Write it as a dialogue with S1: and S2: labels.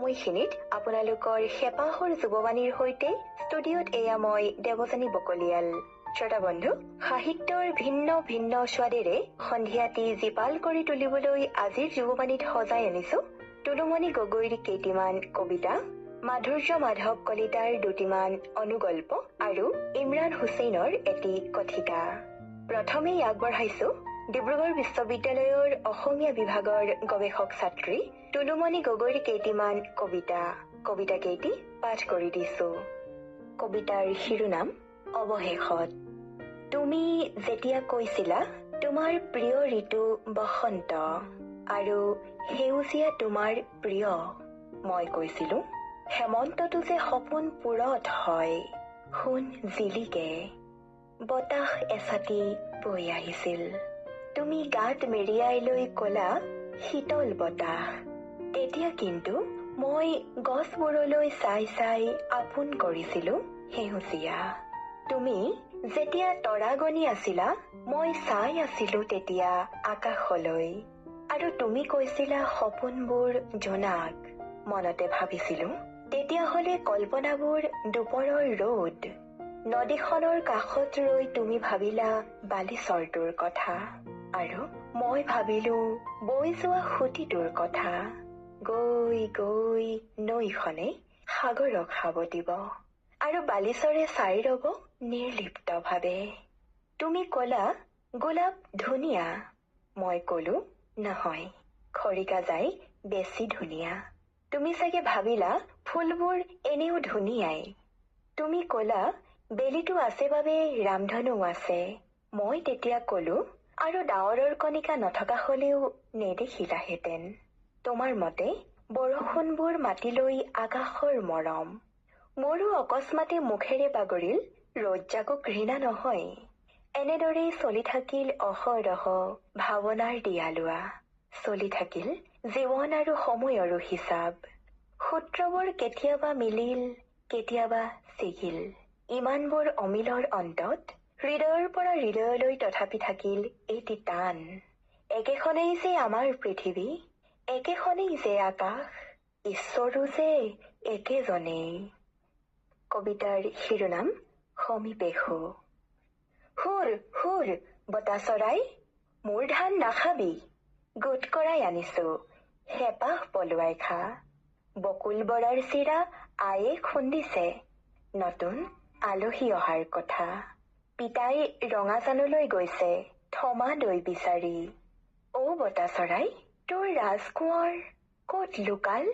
S1: সময়খিনিত আপোনালোকৰ হেঁপাহৰ যুৱবাণীৰ সৈতে ষ্টুডিঅ'ত এয়া মই দেৱযানী বকলিয়াল। শ্ৰোতা বন্ধু, সাহিত্যৰ ভিন্ন ভিন্ন স্বাদেৰে সন্ধিয়াটি জীপাল কৰি তুলিবলৈ আজিৰ যুৱবাণীত সজাই আনিছো টুলুমণি গগৈৰ কেইটিমান কবিতা, মাধুৰ্য মাধৱ কলিতাৰ দুটিমান অনুগল্প আৰু ইমৰান হুছেইনৰ এটি কথিকা। প্ৰথমেই আগবঢ়াইছো ডিব্ৰুগড় বিশ্ববিদ্যালয়ৰ অসমীয়া বিভাগৰ গৱেষক ছাত্ৰী টুলুমণি গগৈৰ কেইটিমান কবিতা কেইটি পাঠ কৰি দিছো। কবিতাৰ শিৰোনাম অৱশেষত। তুমি যেতিয়া কৈছিলা তোমাৰ প্ৰিয় ঋতু বসন্ত আৰু সেউজীয়া তোমাৰ প্ৰিয়, মই কৈছিলো হেমন্তটো যে সপোন পুৰত হয়, সোণ জিলিকে। বতাহ এচাতি বৈ আহিছিল, তুমি গাত মেৰিয়াই লৈ কলা শীতল বতাহ। তেতিয়া কিন্তু মই গছবোৰলৈ চাই চাই আপোন কৰিছিলো সেউজীয়া। তুমি যেতিয়া তৰা গনি আছিলা, মই চাই আছিলো তেতিয়া আকাশলৈ, আৰু তুমি কৈছিলা সপোনবোৰ জোনাক। মনতে ভাবিছিলো তেতিয়াহলে কল্পনাবোৰ দুপৰৰ ৰ'দ। নদীখনৰ কাষত ৰৈ তুমি ভাবিলা বালিচৰটোৰ কথা, আৰু মই ভাবিলো বৈ যোৱা সুঁতিটোৰ কথা। গৈ গৈ নৈখনে সাগৰক সাৱটিব, আৰু বালিচৰে চাই ৰব নিৰ্লিপ্ত ভাৱে। তুমি কলা গোলাপ ধুনীয়া, মই কলো নহয়, খৰিকাজাই বেছি ধুনীয়া। তুমি চাগে ভাবিলা ফুলবোৰ এনেও ধুনীয়াই। তুমি কলা বেলিটো আছে বাবে ৰামধনু আছে, মই তেতিয়া কলো আৰু ডাৱৰৰ কণিকা নথকা হলেও নেদেখিলাহেঁতেন। তোমাৰ মতে বৰষুণবোৰ মাতিলৈ আকাশৰ মৰম। মোৰো অকস্মাতে মুখেৰে বাগৰিল ৰজ্জাকো ঘৃণা নহয়। এনেদৰেই চলি থাকিল অহৰহ ভাৱনাৰ দিয়ালোৱা। চলি থাকিল জীৱন আৰু সময়ৰো হিচাপ। সূত্ৰবোৰ কেতিয়াবা মিলিল, কেতিয়াবা ছিগিল। ইমানবোৰ অমিলৰ অন্তত হৃদয়ৰ পৰা হৃদয়লৈ তথাপি থাকিল এটি টান। একেখনেই যে আমাৰ পৃথিৱী, একেখনেই যে আকাশ, ঈশ্বৰো যে একেজনেই। কবিতাৰ শিৰোনাম সমীপেষু। হুৰ হুৰ বতা চৰাই, মোৰ ধান নাখাবি, গোট কৰাই আনিছো হেঁপাহ পলুৱাই খা। বকুল বৰাৰ চিৰা আয়ে খুন্দিছে, নতুন আলহী অহাৰ কথা। পিতাই ৰঙাজানলৈ গৈছে থমা দৈ বিচাৰি। অ বতা চৰাই, তোৰ ৰাজকোঁৱৰ কত লুকাল?